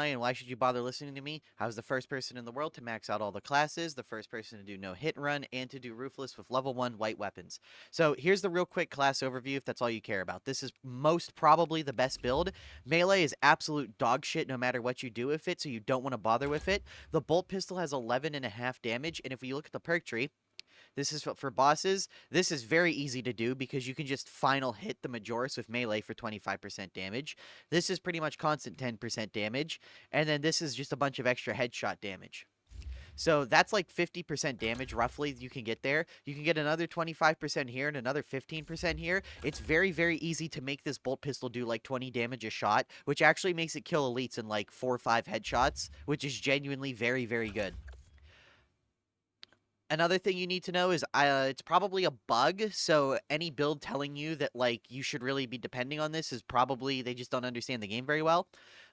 I and why should you bother listening to me? I was the first person in the world to max out all the classes, the first person to do no hit and run, and to do ruthless with level 1 white weapons. So here's the real quick class overview if that's all you care about. This is most probably the best build. Melee is absolute dog shit no matter what you do with it, so you don't want to bother with it. The bolt pistol has 11.5 damage, and if we look at the perk tree, this is for bosses. This is very easy to do because you can just final hit the Majoris with melee for 25% damage. This is pretty much constant 10% damage. And then this is just a bunch of extra headshot damage. So that's like 50% damage roughly you can get there. You can get another 25% here and another 15% here. It's very, very easy to make this bolt pistol do like 20 damage a shot, which actually makes it kill elites in like 4 or 5 headshots, which is genuinely very, very good. Another thing you need to know is it's probably a bug, so any build telling you that, like, you should really be depending on this is probably they just don't understand the game very well.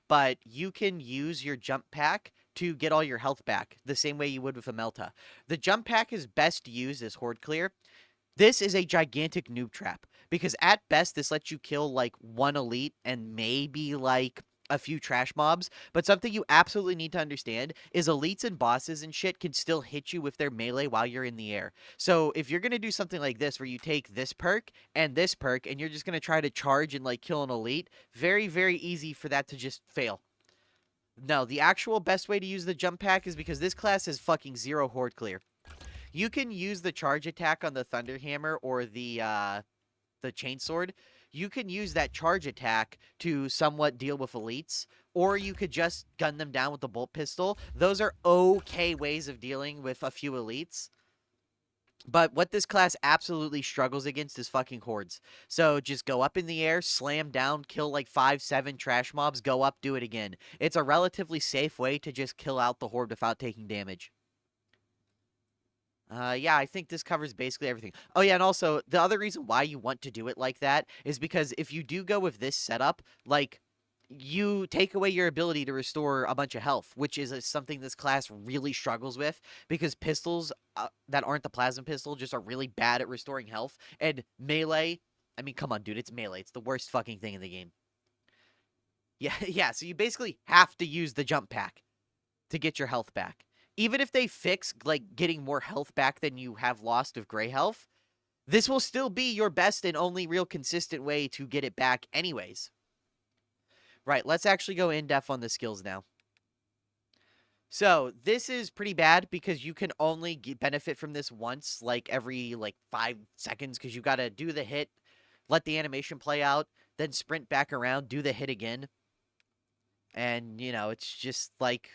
But you can use your jump pack to get all your health back, the same way you would with a Melta. The jump pack is best used as horde clear. This is a gigantic noob trap, because at best, this lets you kill, like, 1 elite and maybe, like, a few trash mobs, but something you absolutely need to understand is elites and bosses and shit can still hit you with their melee while you're in the air. So if you're going to do something like this where you take this perk and you're just going to try to charge and like kill an elite, very, very easy for that to just fail. No, the actual best way to use the jump pack is because this class has fucking 0 horde clear. You can use the charge attack on the Thunder Hammer or the chainsword. You can use that charge attack to somewhat deal with elites, or you could just gun them down with the bolt pistol. Those are okay ways of dealing with a few elites. But what this class absolutely struggles against is fucking hordes. So just go up in the air, slam down, kill like 5, 7 trash mobs, go up, do it again. It's a relatively safe way to just kill out the horde without taking damage. Yeah, I think this covers basically everything. Oh, yeah, and also, the other reason why you want to do it like that is because if you do go with this setup, like, you take away your ability to restore a bunch of health, which is something this class really struggles with, because pistols that aren't the plasma pistol just are really bad at restoring health, and melee, I mean, come on, dude, it's melee. It's the worst fucking thing in the game. Yeah, yeah, so you basically have to use the jump pack to get your health back. Even if they fix, like, getting more health back than you have lost of gray health, this will still be your best and only real consistent way to get it back anyways. Right, let's actually go in-depth on the skills now. So, this is pretty bad because you can only benefit from this once, like, every, like, 5 seconds, because you gotta do the hit, let the animation play out, then sprint back around, do the hit again. And, you know, it's just, like,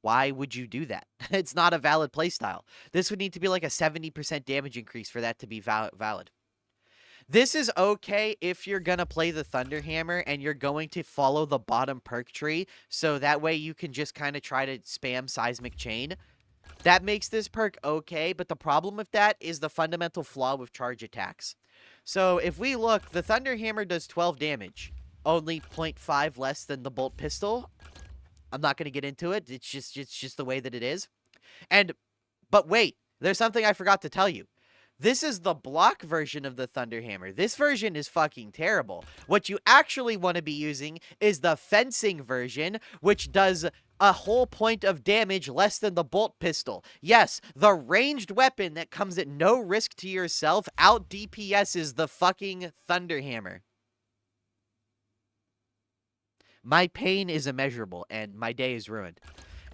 why would you do that? It's not a valid playstyle. This would need to be like a 70% damage increase for that to be valid. This is okay if you're going to play the Thunder Hammer and you're going to follow the bottom perk tree, so that way you can just kind of try to spam Seismic Chain. That makes this perk okay, but the problem with that is the fundamental flaw with charge attacks. So if we look, the Thunder Hammer does 12 damage, only 0.5 less than the Bolt Pistol. I'm not going to get into it. It's just the way that it is. But wait, there's something I forgot to tell you. This is the block version of the Thunder Hammer. This version is fucking terrible. What you actually want to be using is the fencing version, which does a whole point of damage less than the bolt pistol. Yes, the ranged weapon that comes at no risk to yourself out DPSs the fucking Thunder Hammer. My pain is immeasurable, and my day is ruined.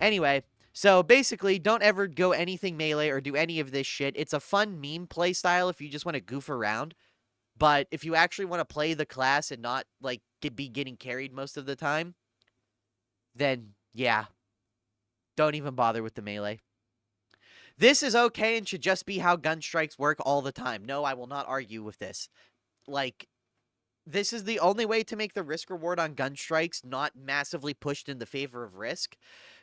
Anyway, so basically, don't ever go anything melee or do any of this shit. It's a fun meme playstyle if you just want to goof around. But if you actually want to play the class and not, like, be getting carried most of the time, then, yeah, don't even bother with the melee. This is okay and should just be how gun strikes work all the time. No, I will not argue with this. Like, this is the only way to make the risk reward on gun strikes not massively pushed in the favor of risk.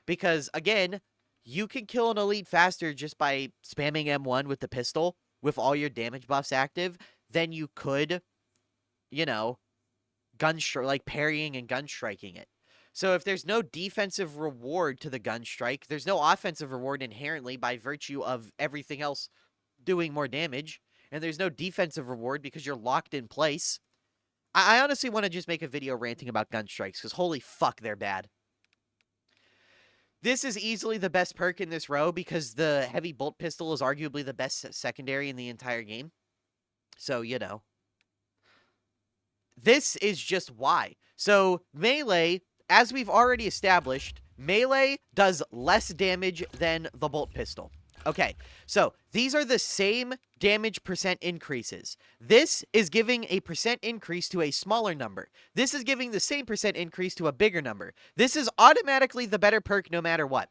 Because, again, you can kill an elite faster just by spamming M1 with the pistol with all your damage buffs active than you could, you know, like parrying and gun striking it. So if there's no defensive reward to the gun strike, there's no offensive reward inherently by virtue of everything else doing more damage. And there's no defensive reward because you're locked in place. I honestly want to just make a video ranting about gun strikes, because holy fuck, they're bad. This is easily the best perk in this row because the heavy bolt pistol is arguably the best secondary in the entire game. So, you know. This is just why. So, melee, as we've already established, melee does less damage than the bolt pistol. Okay, so these are the same damage percent increases. This is giving a percent increase to a smaller number. This is giving the same percent increase to a bigger number. This is automatically the better perk no matter what.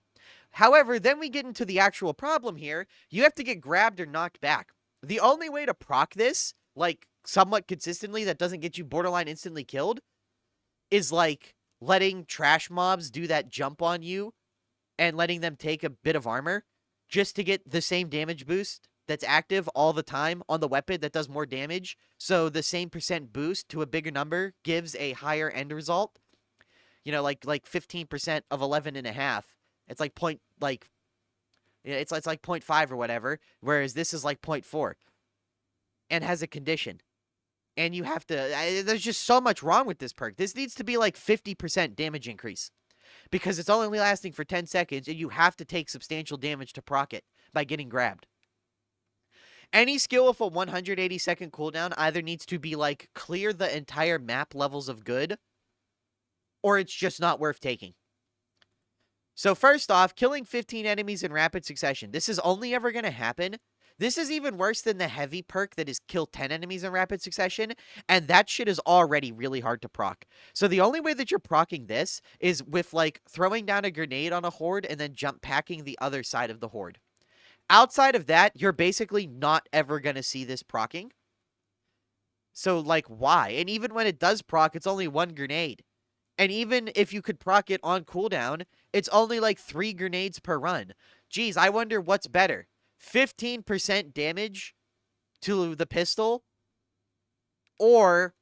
However, then we get into the actual problem here. You have to get grabbed or knocked back. The only way to proc this, like, somewhat consistently that doesn't get you borderline instantly killed is, like, letting trash mobs do that jump on you and letting them take a bit of armor just to get the same damage boost that's active all the time on the weapon that does more damage. So the same percent boost to a bigger number gives a higher end result. You know, like 15% of 11.5. It's like it's like 0.5 or whatever, whereas this is like 0.4 and has a condition. And you have to, there's just so much wrong with this perk. This needs to be like 50% damage increase because it's only lasting for 10 seconds and you have to take substantial damage to proc it by getting grabbed. Any skill with a 180-second cooldown either needs to be like clear the entire map levels of good or it's just not worth taking. So first off, killing 15 enemies in rapid succession. This is only ever going to happen. This is even worse than the heavy perk that is kill 10 enemies in rapid succession, and that shit is already really hard to proc. So the only way that you're procking this is with, like, throwing down a grenade on a horde and then jump packing the other side of the horde. Outside of that, you're basically not ever going to see this procking. So, like, why? And even when it does proc, it's only one grenade. And even if you could proc it on cooldown, it's only like 3 grenades per run. Geez, I wonder what's better. 15% damage to the pistol or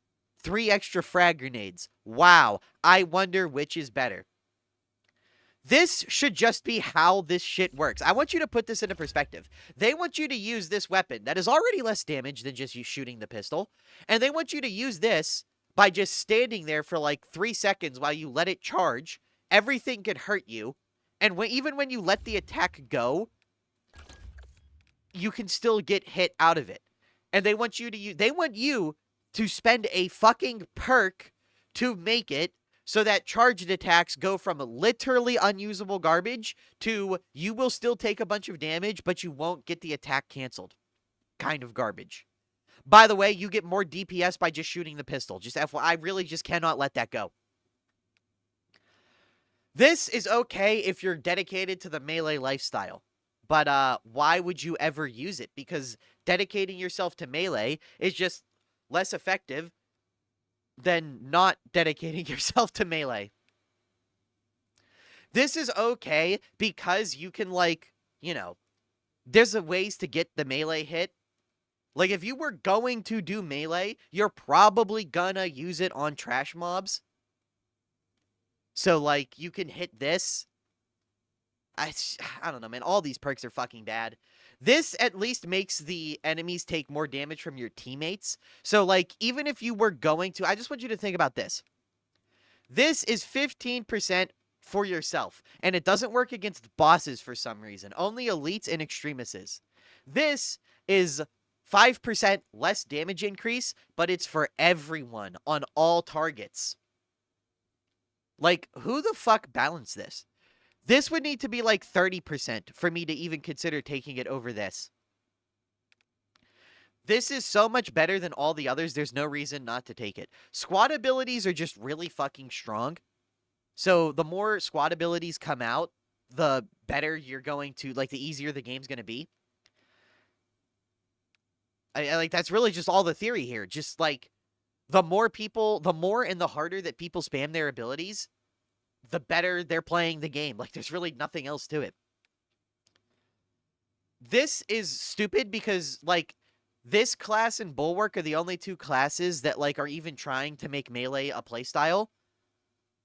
3 extra frag grenades. Wow, I wonder which is better. This should just be how this shit works. I want you to put this into perspective. They want you to use this weapon that is already less damage than just you shooting the pistol, and they want you to use this by just standing there for like 3 seconds while you let it charge. Everything could hurt you, and even when you let the attack go, you can still get hit out of it. And they want you to spend a fucking perk to make it so that charged attacks go from literally unusable garbage to you will still take a bunch of damage, but you won't get the attack canceled. Kind of garbage. By the way, you get more DPS by just shooting the pistol. Just FYI, I really just cannot let that go. This is okay if you're dedicated to the melee lifestyle. But why would you ever use it? Because dedicating yourself to melee is just less effective than not dedicating yourself to melee. This is okay because you can, like, you know, there's ways to get the melee hit. Like, if you were going to do melee, you're probably gonna use it on trash mobs. So, like, you can hit this. I don't know, man. All these perks are fucking bad. This at least makes the enemies take more damage from your teammates. So, like, even if you were going to... I just want you to think about this. This is 15% for yourself. And it doesn't work against bosses for some reason. Only elites and extremists. This is 5% less damage increase, but it's for everyone on all targets. Like, who the fuck balanced this? This would need to be like 30% for me to even consider taking it over this. This is so much better than all the others, there's no reason not to take it. Squad abilities are just really fucking strong. So the more squad abilities come out, the better you're going to, like, the easier the game's going to be. I like, that's really just all the theory here. Just, like, the more and the harder that people spam their abilities, the better they're playing the game. Like, there's really nothing else to it. This is stupid because, like, this class and Bulwark are the only 2 classes that, like, are even trying to make melee a playstyle.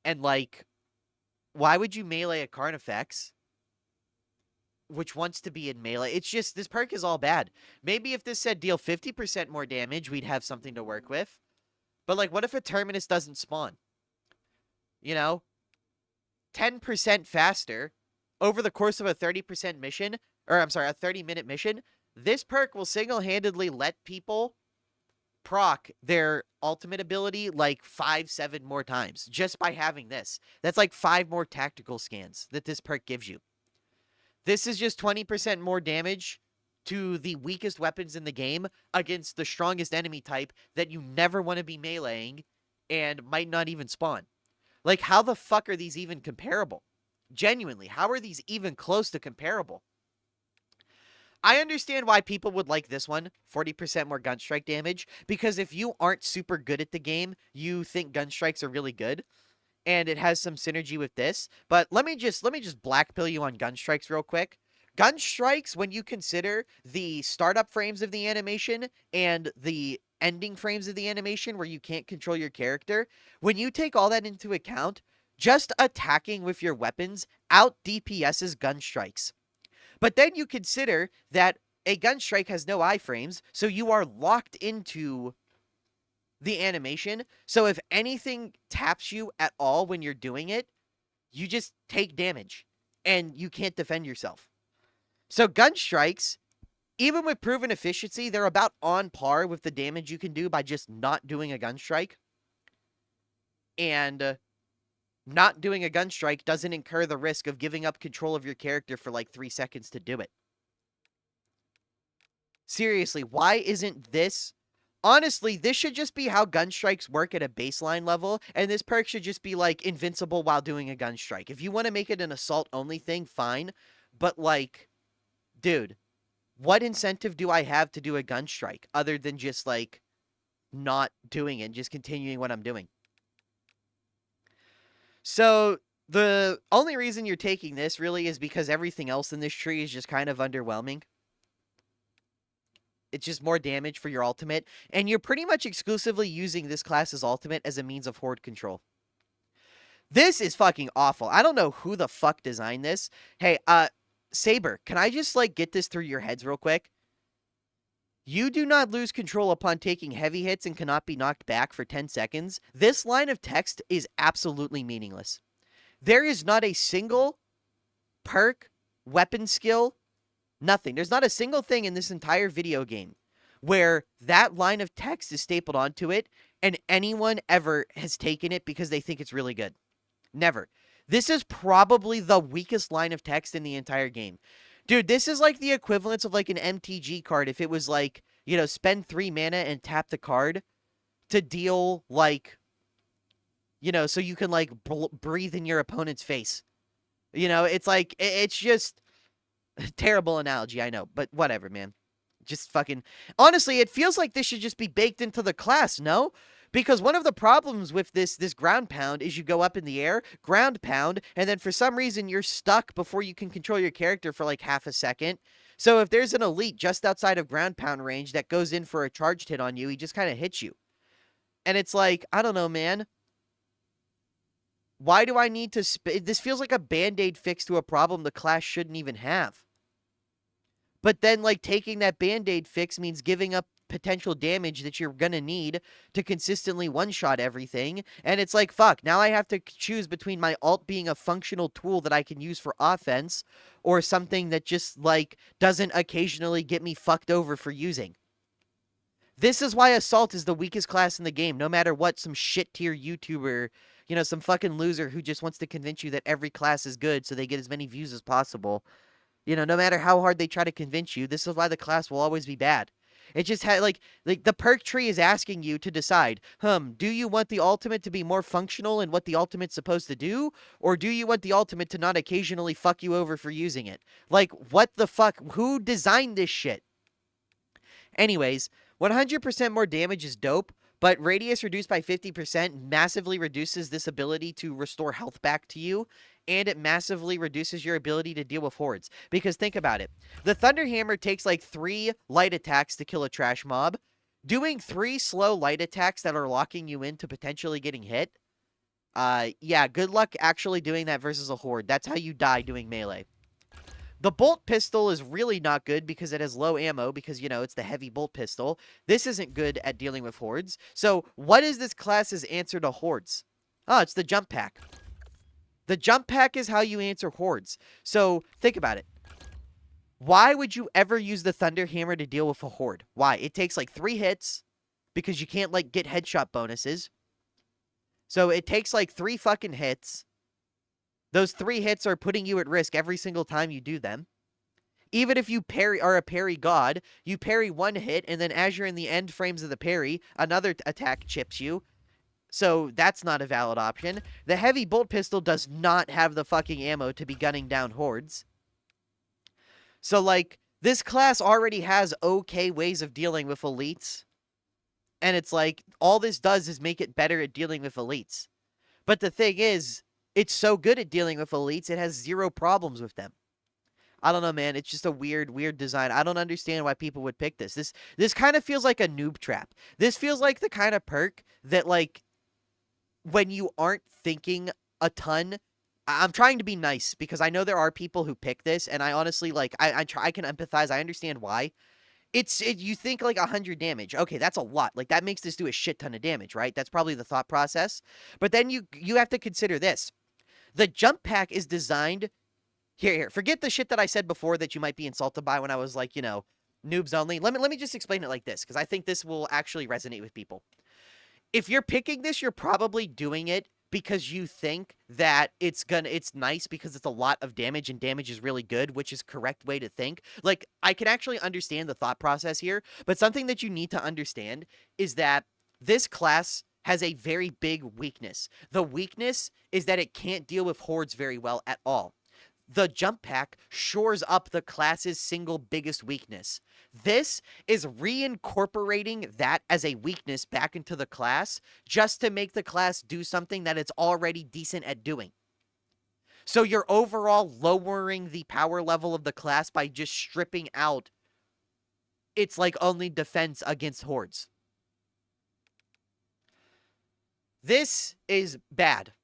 And, like, why would you melee a Carnifex, which wants to be in melee? It's just, this perk is all bad. Maybe if this said deal 50% more damage, we'd have something to work with. But, like, what if a Terminus doesn't spawn? You know? 10% faster, over the course of a 30% mission, or I'm sorry, a 30-minute mission, this perk will single-handedly let people proc their ultimate ability like 5-7 more times just by having this. That's like 5 more tactical scans that this perk gives you. This is just 20% more damage to the weakest weapons in the game against the strongest enemy type that you never want to be meleeing and might not even spawn. Like, how the fuck are these even comparable? Genuinely, how are these even close to comparable? I understand why people would like this one, 40% more gun strike damage, because if you aren't super good at the game, you think gun strikes are really good, and it has some synergy with this. But let me just black pill you on gun strikes real quick. Gun strikes, when you consider the startup frames of the animation and the ending frames of the animation where you can't control your character, when you take all that into account, just attacking with your weapons out DPS's gun strikes. But then you consider that a gun strike has no iframes, so you are locked into the animation. So if anything taps you at all when you're doing it, you just take damage and you can't defend yourself. So gun strikes, even with proven efficiency, they're about on par with the damage you can do by just not doing a gun strike. And not doing a gun strike doesn't incur the risk of giving up control of your character for like 3 seconds to do it. Seriously, why isn't this? Honestly, this should just be how gun strikes work at a baseline level, and this perk should just be like invincible while doing a gun strike. If you want to make it an assault only thing, fine. But like, dude, what incentive do I have to do a gun strike other than just like not doing it, just continuing what I'm doing? So the only reason you're taking this really is because everything else in this tree is just kind of underwhelming. It's just more damage for your ultimate, and you're pretty much exclusively using this class's ultimate as a means of horde control. This is fucking awful. I don't know who the fuck designed this. Hey, Saber, can I just like get this through your heads real quick? You do not lose control upon taking heavy hits and cannot be knocked back for 10 seconds. This line of text is absolutely meaningless. There is not a single perk, weapon skill, nothing. There's not a single thing in this entire video game where that line of text is stapled onto it and anyone ever has taken it because they think it's really good. Never. This is probably the weakest line of text in the entire game. Dude, this is like the equivalence of like an MTG card if it was like, you know, spend 3 mana and tap the card to deal like, you know, so you can like breathe in your opponent's face. You know, it's like, it's just terrible analogy, I know, but whatever, man. Just fucking... Honestly, it feels like this should just be baked into the class, no? Because one of the problems with this ground pound is you go up in the air, ground pound, and then for some reason you're stuck before you can control your character for like half a second. So if there's an elite just outside of ground pound range that goes in for a charged hit on you, he just kind of hits you. And it's like, I don't know, man. Why do I need to... This feels like a Band-Aid fix to a problem the class shouldn't even have. But then, like, taking that Band-Aid fix means giving up potential damage that you're gonna need to consistently one-shot everything. And it's like, fuck, now I have to choose between my ult being a functional tool that I can use for offense or something that just, like, doesn't occasionally get me fucked over for using. This is why Assault is the weakest class in the game, no matter what some shit-tier YouTuber, you know, some fucking loser who just wants to convince you that every class is good so they get as many views as possible. You know, no matter how hard they try to convince you, this is why the class will always be bad. It just had, like the perk tree is asking you to decide, do you want the ultimate to be more functional in what the ultimate's supposed to do? Or do you want the ultimate to not occasionally fuck you over for using it? Like, what the fuck? Who designed this shit? Anyways, 100% more damage is dope, but radius reduced by 50% massively reduces this ability to restore health back to you, and it massively reduces your ability to deal with hordes. Because think about it. The Thunderhammer takes like 3 light attacks to kill a trash mob. Doing 3 slow light attacks that are locking you into potentially getting hit, yeah, good luck actually doing that versus a horde. That's how you die doing melee. The bolt pistol is really not good because it has low ammo because, you know, it's the heavy bolt pistol. This isn't good at dealing with hordes. So what is this class's answer to hordes? Oh, it's the jump pack. The jump pack is how you answer hordes. So think about it. Why would you ever use the Thunder Hammer to deal with a horde? Why? It takes like 3 hits because you can't like get headshot bonuses. So it takes like 3 fucking hits. Those 3 hits are putting you at risk every single time you do them. Even if you are a parry god, you parry 1 hit, and then as you're in the end frames of the parry, another attack chips you. So that's not a valid option. The heavy bolt pistol does not have the fucking ammo to be gunning down hordes. So, like, this class already has okay ways of dealing with elites. And it's like, all this does is make it better at dealing with elites. But the thing is, it's so good at dealing with elites, it has 0 problems with them. I don't know, man. It's just a weird design. I don't understand why people would pick this. This kind of feels like a noob trap. This feels like the kind of perk that, like, when you aren't thinking a ton... I'm trying to be nice because I know there are people who pick this, and I honestly, like, I can empathize. I understand why. You think like 100 damage. Okay, that's a lot. Like, that makes this do a shit ton of damage, right? That's probably the thought process. But then you have to consider this. The jump pack is designed... Here. Forget the shit that I said before that you might be insulted by when I was like, you know, noobs only. Let me just explain it like this, because I think this will actually resonate with people. If you're picking this, you're probably doing it because you think that it's nice because it's a lot of damage and damage is really good, which is correct way to think. Like, I can actually understand the thought process here, but something that you need to understand is that this class has a very big weakness. The weakness is that it can't deal with hordes very well at all. The jump pack shores up the class's single biggest weakness. This is reincorporating that as a weakness back into the class just to make the class do something that it's already decent at doing. So you're overall lowering the power level of the class by just stripping out its like only defense against hordes. This is bad.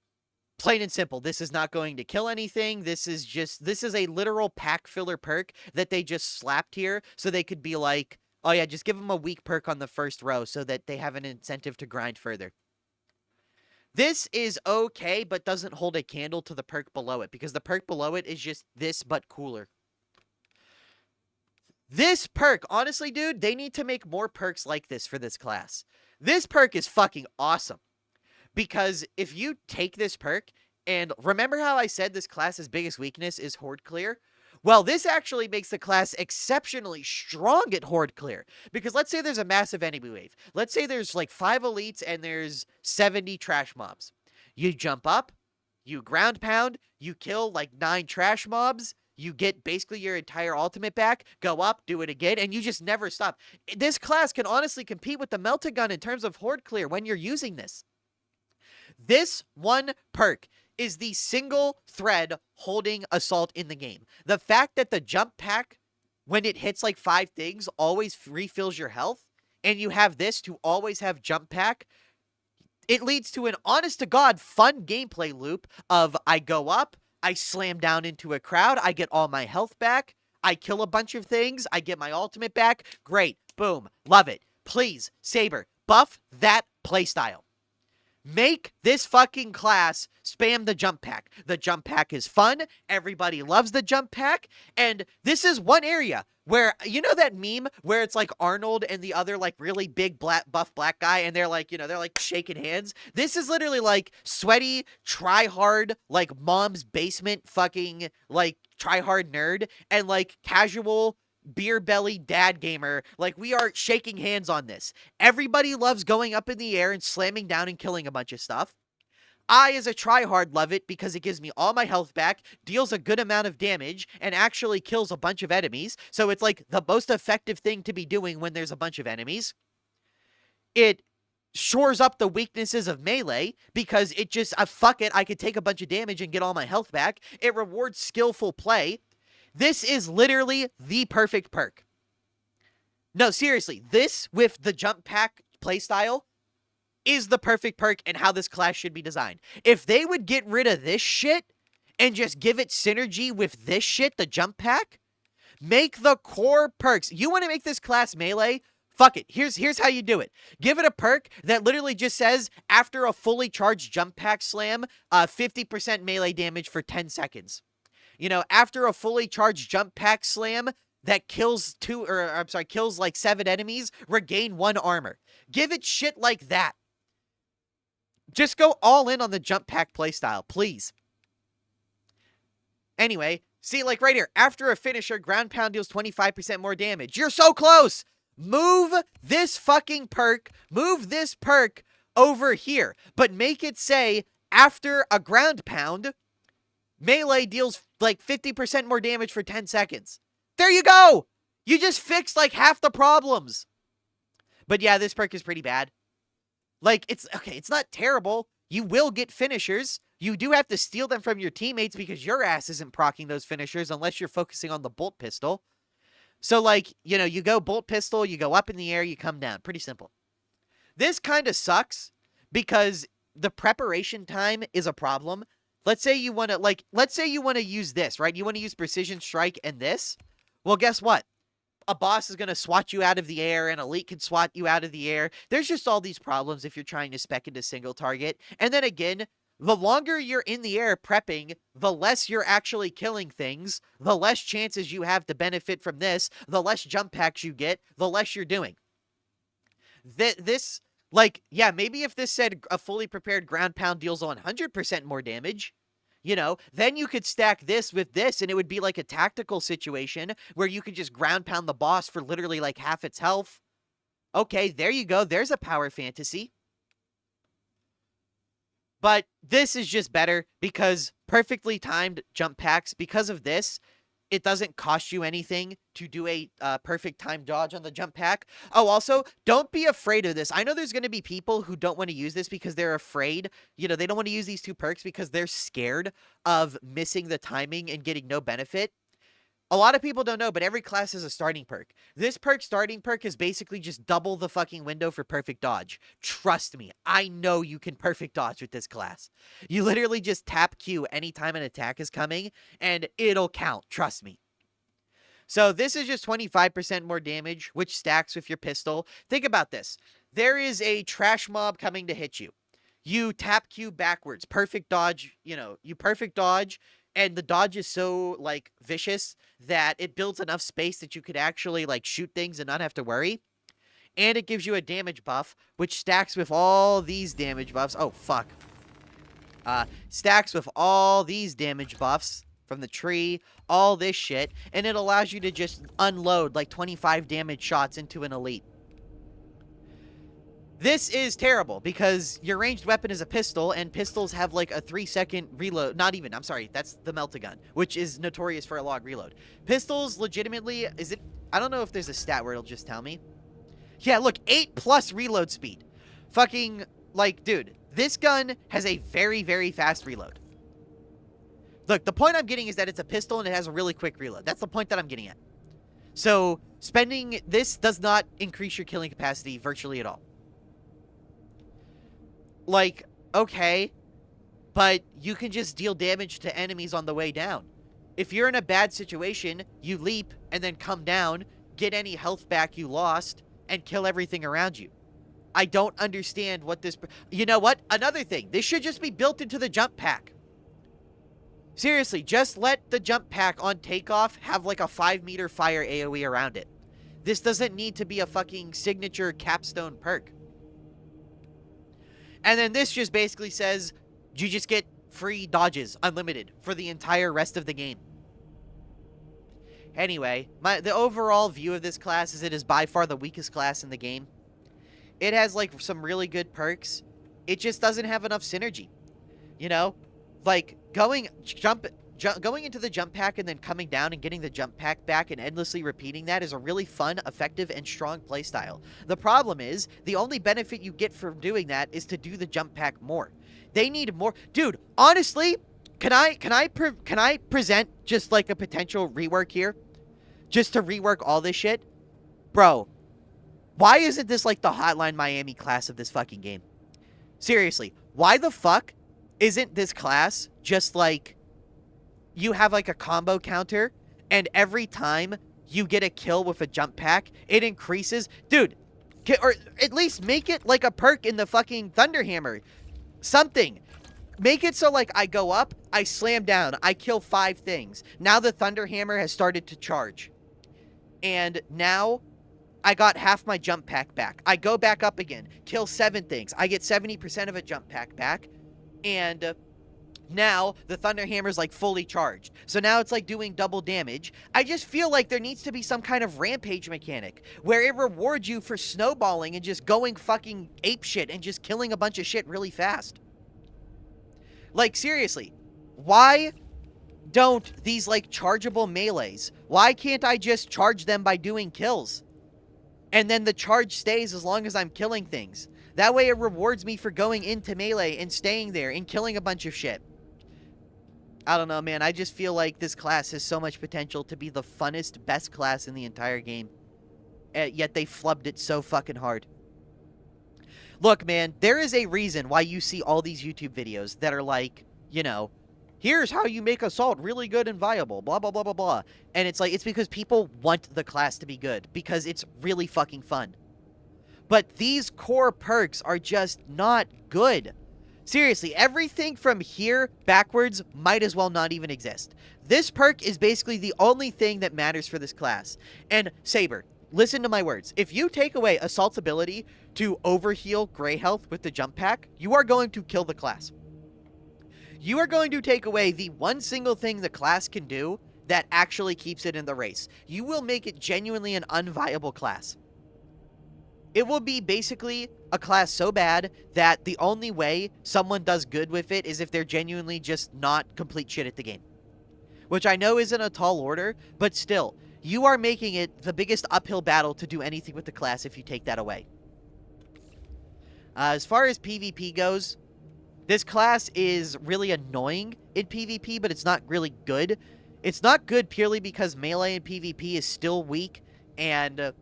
Plain and simple, this is not going to kill anything. This is a literal pack filler perk that they just slapped here so they could be like, oh yeah, just give them a weak perk on the first row so that they have an incentive to grind further. This is okay, but doesn't hold a candle to the perk below it, because the perk below it is just this, but cooler. This perk, honestly, dude, they need to make more perks like this for this class. This perk is fucking awesome. Because if you take this perk, and remember how I said this class's biggest weakness is horde clear? Well, this actually makes the class exceptionally strong at horde clear. Because let's say there's a massive enemy wave. Let's say there's like 5 elites and there's 70 trash mobs. You jump up, you ground pound, you kill like 9 trash mobs, you get basically your entire ultimate back, go up, do it again, and you just never stop. This class can honestly compete with the melta gun in terms of horde clear when you're using this. This one perk is the single thread holding assault in the game. The fact that the jump pack, when it hits like 5 things, always refills your health, and you have this to always have jump pack, it leads to an honest-to-God fun gameplay loop of I go up, I slam down into a crowd, I get all my health back, I kill a bunch of things, I get my ultimate back, great, boom, love it. Please, Saber, buff that playstyle. Make this fucking class spam the jump pack. The jump pack is fun. Everybody loves the jump pack. And this is one area where, you know that meme where it's like Arnold and the other like really big buff black guy and they're like, you know, they're like shaking hands. This is literally like sweaty, try hard, like mom's basement fucking like try hard nerd and like casual beer belly dad gamer. Like, we are shaking hands on this. Everybody loves going up in the air and slamming down and killing a bunch of stuff. I, as a tryhard, love it because it gives me all my health back, deals a good amount of damage, and actually kills a bunch of enemies. So it's like the most effective thing to be doing when there's a bunch of enemies. It shores up the weaknesses of melee because it just, fuck it, I could take a bunch of damage and get all my health back. It rewards skillful play. This is literally the perfect perk. No, seriously, this with the jump pack playstyle is the perfect perk and how this class should be designed. If they would get rid of this shit and just give it synergy with this shit, the jump pack, make the core perks. You want to make this class melee? Fuck it. Here's how you do it. Give it a perk that literally just says, after a fully charged jump pack slam, 50% melee damage for 10 seconds. You know, after a fully charged jump pack slam that kills kills like 7 enemies, regain 1 armor. Give it shit like that. Just go all in on the jump pack playstyle, please. Anyway, see, like right here, after a finisher, ground pound deals 25% more damage. You're so close! Move this fucking perk, move this perk over here, but make it say, after a ground pound, melee deals like 50% more damage for 10 seconds. There you go! You just fixed like half the problems. But yeah, this perk is pretty bad. Like, it's not terrible. You will get finishers. You do have to steal them from your teammates because your ass isn't proccing those finishers unless you're focusing on the bolt pistol. So, like, you know, you go bolt pistol, you go up in the air, you come down. Pretty simple. This kind of sucks because the preparation time is a problem. Let's say you want to use this, right? You want to use precision strike and this. Well, guess what? A boss is going to swat you out of the air, an elite can swat you out of the air. There's just all these problems if you're trying to spec into single target. And then again, the longer you're in the air prepping, the less you're actually killing things, the less chances you have to benefit from this, the less jump packs you get, the less you're doing. This, like, yeah, maybe if this said a fully prepared ground pound deals 100% more damage, you know, then you could stack this with this, and it would be like a tactical situation where you could just ground pound the boss for literally like half its health. Okay, there you go. There's a power fantasy. But this is just better because perfectly timed jump packs, because of this, it doesn't cost you anything to do a perfect time dodge on the jump pack. Oh, also, don't be afraid of this. I know there's going to be people who don't want to use this because they're afraid. You know, they don't want to use these 2 perks because they're scared of missing the timing and getting no benefit. A lot of people don't know, but every class has a starting perk. This starting perk is basically just double the fucking window for perfect dodge. Trust me, I know you can perfect dodge with this class. You literally just tap Q anytime an attack is coming, and it'll count. Trust me. So this is just 25% more damage, which stacks with your pistol. Think about this. There is a trash mob coming to hit you. You tap Q backwards. Perfect dodge, you know, you perfect dodge. And the dodge is so, like, vicious that it builds enough space that you could actually, like, shoot things and not have to worry. And it gives you a damage buff, which stacks with all these damage buffs. Oh, fuck. Stacks with all these damage buffs from the tree, all this shit. And it allows you to just unload, like, 25 damage shots into an elite. This is terrible because your ranged weapon is a pistol, and pistols have like a 3-second reload. Not even, I'm sorry, that's the melt-a-gun, which is notorious for a log reload. Pistols, legitimately, I don't know if there's a stat where it'll just tell me. Yeah, look, 8+ reload speed. Fucking, like, dude, this gun has a very, very fast reload. Look, the point I'm getting is that it's a pistol and it has a really quick reload. That's the point that I'm getting at. So, spending this does not increase your killing capacity virtually at all. Like, okay, but you can just deal damage to enemies on the way down. If you're in a bad situation, you leap and then come down, get any health back you lost, and kill everything around you. I don't understand what this... You know what? Another thing. This should just be built into the jump pack. Seriously, just let the jump pack on takeoff have like a 5-meter fire AoE around it. This doesn't need to be a fucking signature capstone perk. And then this just basically says you just get free dodges, unlimited, for the entire rest of the game. Anyway, the overall view of this class is it is by far the weakest class in the game. It has, like, some really good perks. It just doesn't have enough synergy. You know? Like, going into the jump pack and then coming down and getting the jump pack back and endlessly repeating that is a really fun, effective, and strong playstyle. The problem is, the only benefit you get from doing that is to do the jump pack more. They need more. Dude, honestly, can I present just like a potential rework here? Just to rework all this shit? Bro, why isn't this like the Hotline Miami class of this fucking game? Seriously, why the fuck isn't this class just like... You have like a combo counter, and every time you get a kill with a jump pack, it increases. Dude, Or at least make it like a perk in the fucking Thunderhammer. Something. Make it so, like, I go up, I slam down, I kill 5 things. Now the Thunderhammer has started to charge. And now I got half my jump pack back. I go back up again, kill 7 things. I get 70% of a jump pack back. And now the Thunderhammer's, like, fully charged. So now it's, like, doing double damage. I just feel like there needs to be some kind of rampage mechanic where it rewards you for snowballing and just going fucking apeshit and just killing a bunch of shit really fast. Like, seriously, why don't these, like, chargeable melees, why can't I just charge them by doing kills? And then the charge stays as long as I'm killing things. That way it rewards me for going into melee and staying there and killing a bunch of shit. I don't know, man. I just feel like this class has so much potential to be the funnest, best class in the entire game. Yet they flubbed it so fucking hard. Look, man, there is a reason why you see all these YouTube videos that are like, you know, here's how you make Assault really good and viable, blah, blah, blah, blah, blah. And it's like, it's because people want the class to be good, because it's really fucking fun. But these core perks are just not good. Seriously, everything from here backwards might as well not even exist. This perk is basically the only thing that matters for this class. And Saber, listen to my words. If you take away Assault's ability to overheal Grey Health with the jump pack, you are going to kill the class. You are going to take away the one single thing the class can do that actually keeps it in the race. You will make it genuinely an unviable class. It will be basically a class so bad that the only way someone does good with it is if they're genuinely just not complete shit at the game. Which I know isn't a tall order, but still, you are making it the biggest uphill battle to do anything with the class if you take that away. As far as PvP goes, this class is really annoying in PvP, but it's not really good. It's not good purely because melee in PvP is still weak, and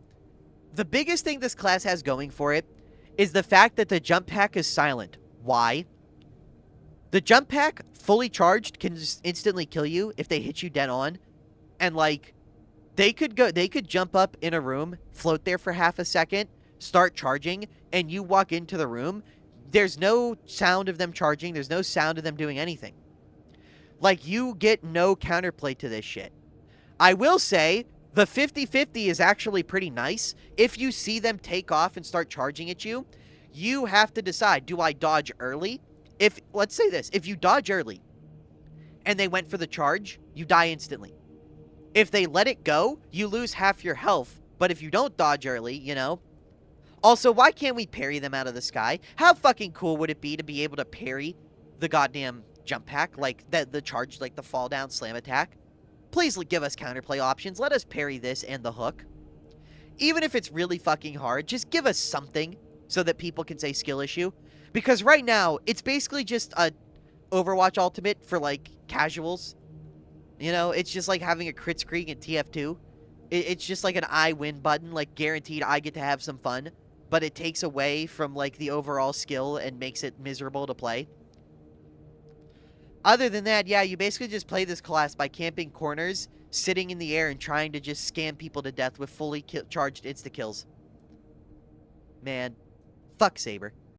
the biggest thing this class has going for it is the fact that the jump pack is silent. Why? The jump pack, fully charged, can just instantly kill you if they hit you dead on. And, like, they could jump up in a room, float there for half a second, start charging, and you walk into the room. There's no sound of them charging. There's no sound of them doing anything. Like, you get no counterplay to this shit. I will say, the 50-50 is actually pretty nice. If you see them take off and start charging at you, you have to decide, do I dodge early? Let's say this, if you dodge early and they went for the charge, you die instantly. If they let it go, you lose half your health, but if you don't dodge early, you know. Also, why can't we parry them out of the sky? How fucking cool would it be to be able to parry the goddamn jump pack, like the charge, like the fall down slam attack? Please give us counterplay options. Let us parry this and the hook. Even if it's really fucking hard, just give us something so that people can say skill issue. Because right now, it's basically just a Overwatch ultimate for, like, casuals. You know, it's just like having a crit screen in TF2. It's just like an I win button, like guaranteed I get to have some fun. But it takes away from, like, the overall skill and makes it miserable to play. Other than that, yeah, you basically just play this class by camping corners, sitting in the air, and trying to just scam people to death with fully charged insta-kills. Man, fuck Saber.